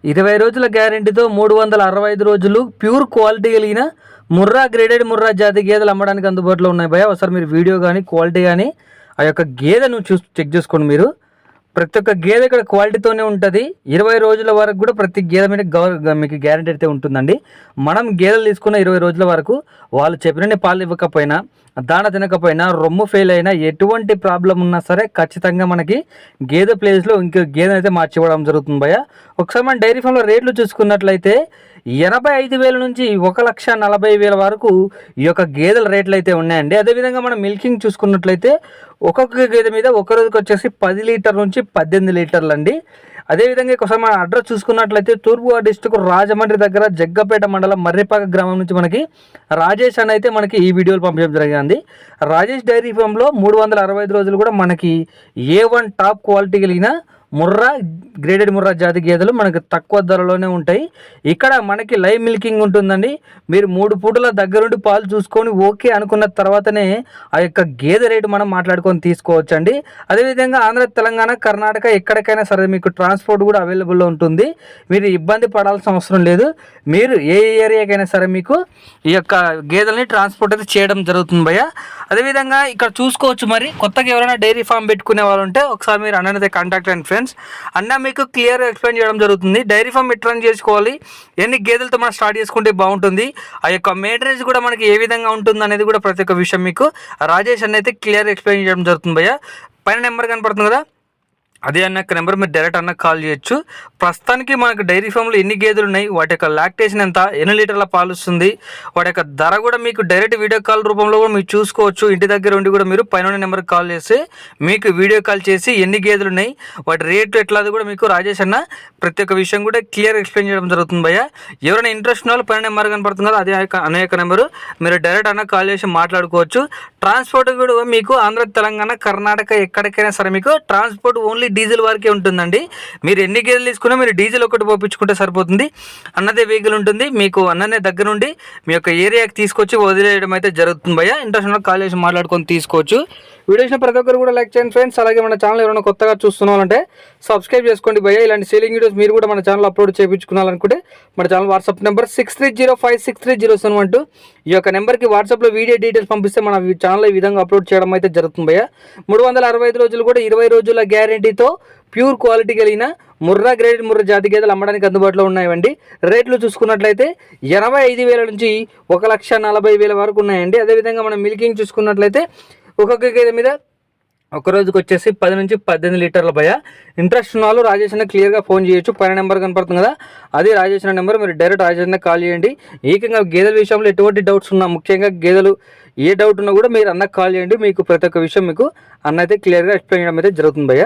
20 రోజుల గ్యారెంటీతో 365 రోజులు pure quality కలిగిన ముర్రా గ్రేడెడ్ ముర్రా జాతి గేదెలు అమ్మడానికి అందుబాటులో ఉన్నాయి భయ్య. ఒకసారి మీరు వీడియో కానీ క్వాలిటీ కానీ ఆ యొక్క గేదెను చెక్ చేసుకోండి. మీరు ప్రతి ఒక్క గేదె ఇక్కడ క్వాలిటీతోనే ఉంటుంది. 20 రోజుల వరకు కూడా ప్రతి గేదె మీద మీకు గ్యారెంటీ అయితే ఉంటుందండి. మనం గేదెలు తీసుకున్న 20 రోజుల వరకు వాళ్ళు చెప్పిన పాలు ఇవ్వకపోయినా, దాణ తినకపోయినా, రొమ్ము ఫెయిల్ అయినా, ఎటువంటి ప్రాబ్లం ఉన్నా సరే ఖచ్చితంగా మనకి గేదె ప్లేస్లో ఇంకో గేదె అయితే మార్చి ఇవ్వడం జరుగుతుంది భయ్య. ఒకసారి మన డైరీ ఫామ్లో రేట్లు చూసుకున్నట్లయితే 85,000 నుంచి 1,40,000 వరకు ఈ యొక్క గేదెల రేట్లు అయితే ఉన్నాయండి. అదేవిధంగా మనం మిల్కింగ్ చూసుకున్నట్లయితే ఒక్కొక్క గేదె మీద ఒక రోజుకి వచ్చేసి 10 లీటర్ నుంచి 18 లీటర్లు అండి. అదేవిధంగా ఒకసారి మన అడ్రస్ చూసుకున్నట్లయితే తూర్పుగోదావరి డిస్ట్రిక్ట్ రాజమండ్రి దగ్గర జగ్గపేట మండలం మర్రిపాక గ్రామం నుంచి మనకి రాజేష్ అని అయితే మనకి ఈ వీడియోలు పంపించడం జరిగింది. రాజేష్ డైరీ ఫామ్లో 365 రోజులు కూడా మనకి A1 టాప్ క్వాలిటీ కలిగిన ముర్రా గ్రేడెడ్ ముర్రా జాతి గేదెలు మనకు తక్కువ ధరలోనే ఉంటాయి. ఇక్కడ మనకి లైవ్ మిల్కింగ్ ఉంటుందండి. మీరు 3 పూటల దగ్గరుండి పాలు చూసుకొని ఓకే అనుకున్న తర్వాతనే ఆ యొక్క గేదె రేటు మనం మాట్లాడుకొని తీసుకోవచ్చండి. అదేవిధంగా ఆంధ్ర, తెలంగాణ, కర్ణాటక ఎక్కడికైనా సరే మీకు ట్రాన్స్పోర్ట్ కూడా అవైలబుల్లో ఉంటుంది. మీరు ఇబ్బంది పడాల్సిన అవసరం లేదు. మీరు ఏ ఏరియాకైనా సరే మీకు ఈ యొక్క గేదెలని ట్రాన్స్పోర్ట్ అయితే చేయడం జరుగుతుంది భయ్య. అదేవిధంగా ఇక్కడ చూసుకోవచ్చు. మరి కొత్తగా ఎవరైనా డైరీ ఫామ్ పెట్టుకునే వాళ్ళు ఉంటే ఒకసారి మీరు అన్నైతే కాంటాక్ట్ అండ్ ఫ్రెండ్స్ అన్న మీకు క్లియర్గా ఎక్స్ప్లెయిన్ చేయడం జరుగుతుంది. డైరీ ఫామ్ ఎట్లా రన్ చేసుకోవాలి, ఎన్ని గేదెలతో మనం స్టార్ట్ చేసుకుంటే బాగుంటుంది, ఆ యొక్క మెయింటెనెన్స్ కూడా మనకి ఏ విధంగా ఉంటుంది అనేది కూడా ప్రతి ఒక్క విషయం మీకు రాజేష్ అన్న అయితే క్లియర్గా ఎక్స్ప్లెయిన్ చేయడం జరుగుతుంది భయ్య. పైన నెంబర్ కనపడుతుంది కదా, అదే అన్న నెంబర్ మీరు డైరెక్ట్ అన్న కాల్ చేయొచ్చు. ప్రస్తుతానికి మనకు డైరీ ఫామ్లో ఎన్ని గేదెలు ఉన్నాయి, వాటి యొక్క లాక్టేషన్ ఎంత, ఎన్ని లీటర్ల పాలు వస్తుంది, వాటి యొక్క ధర కూడా మీకు డైరెక్ట్ వీడియో కాల్ రూపంలో కూడా మీరు చూసుకోవచ్చు. ఇంటి దగ్గర ఉండి కూడా మీరు పైన నెంబర్కి కాల్ చేస్తే మీకు వీడియో కాల్ చేసి ఎన్ని గేదెలు ఉన్నాయి, వాటి రేటు ఎట్లాది కూడా మీకు రాజేష్ అన్న ప్రతి ఒక్క విషయం కూడా క్లియర్ ఎక్స్ప్లెయిన్ చేయడం జరుగుతుంది భయ్య. ఎవరైనా ఇంట్రెస్ట్ ఉన్న వాళ్ళు పైన నెంబర్ కనపడుతుంది కదా, అదే అన్న యొక్క నెంబరు మీరు డైరెక్ట్ అన్న కాల్ చేసి మాట్లాడుకోవచ్చు. ట్రాన్స్పోర్ట్ కూడా మీకు ఆంధ్ర, తెలంగాణ, కర్ణాటక ఎక్కడికైనా సరే మీకు ట్రాన్స్పోర్ట్ ఓన్లీ డీజిల్ వరకే ఉంటుందండి. మీరు ఎన్ని గేదెలు తీసుకున్నా మీరు డీజిల్ ఒకటి పోపించుకుంటే సరిపోతుంది. అన్నదే వెహికల్ ఉంటుంది. మీకు అన్ననే దగ్గర నుండి మీ యొక్క ఏరియాకి తీసుకొచ్చి వదిలేయడం అయితే జరుగుతుంది భయ్య. ఇంట్రెస్ట్ కాల్ చేసి మాట్లాడుకొని తీసుకోవచ్చు. వీడియోస్ ప్రతి ఒక్కరు కూడా లైక్ చేయండి ఫ్రెండ్స్. అలాగే మన ఛానల్ ఎవరైనా కొత్తగా చూస్తున్నారంటే సబ్స్క్రైబ్ చేసుకోండి భయ్య. ఇలాంటి సేలింగ్ వీడియోస్ మీరు కూడా మన ఛానల్ అప్లోడ్ చేయించుకోవాలనుకుంటే మన ఛానల్ వాట్సాప్ నెంబర్ 6305630712 ఈ యొక్క నెంబర్కి వాట్సాప్లో వీడియో డీటెయిల్స్ పంపిస్తే మన ఛానల్ ఈ విధంగా అప్లోడ్ చేయడం అయితే జరుగుతుంది భయ్య. 365 రోజులు కూడా 20 రోజుల గ్యారెంటీతో ప్యూర్ క్వాలిటీ కలిగిన ముర్రా గ్రేడ్ ముర్రా జాతి గేదెలు అమ్మడానికి అందుబాటులో ఉన్నాయండి. రేట్లు చూసుకున్నట్లయితే 85,000 నుంచి 1,40,000 వరకు ఉన్నాయండి. అదేవిధంగా మనం మిల్కింగ్ చూసుకున్నట్లయితే ఒక్కొక్క గేదె మీద ఒక రోజుకి వచ్చేసి 10 నుంచి 18 లీటర్ల భయ్య. ఇంట్రెస్ట్ ఉన్న వాళ్ళు రాజేష్ అన్న క్లియర్గా ఫోన్ చేయొచ్చు. పైన నెంబర్ కనపడుతుంది కదా, అదే రాజేష్ అన్న నెంబర్. మీరు డైరెక్ట్ రాజేష్ అన్న కాల్ చేయండి. ఏకంగా గేదెల విషయంలో ఎటువంటి డౌట్స్ ఉన్నా, ముఖ్యంగా గేదెలు ఏ డౌట్ ఉన్నా కూడా మీరు అన్నకు కాల్ చేయండి. మీకు ప్రతి ఒక్క విషయం మీకు అన్న అయితే క్లియర్గా ఎక్స్ప్లెయిన్ చేయడం అయితే జరుగుతుంది భయ్య.